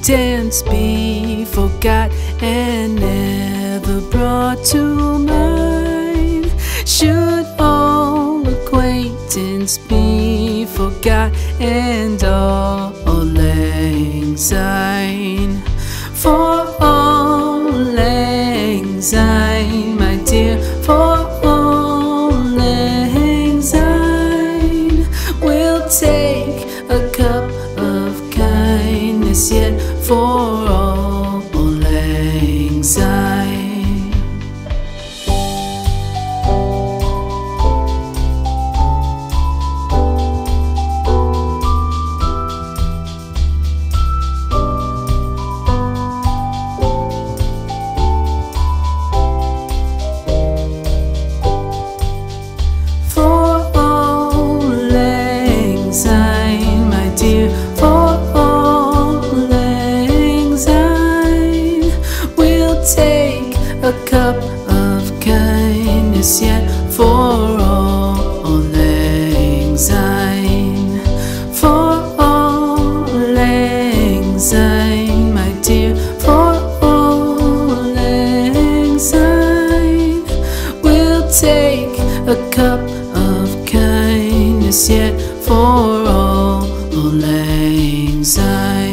acquaintance be forgot and never brought to mind? Should all acquaintance be forgot and all lang syne? For all lang syne, my dear, for all lang syne, we'll take a cup of kindness yet for all lang syne. A cup of kindness yet for all lang syne. For all lang syne, my dear, for all lang syne, we'll take a cup of kindness yet for all lang syne.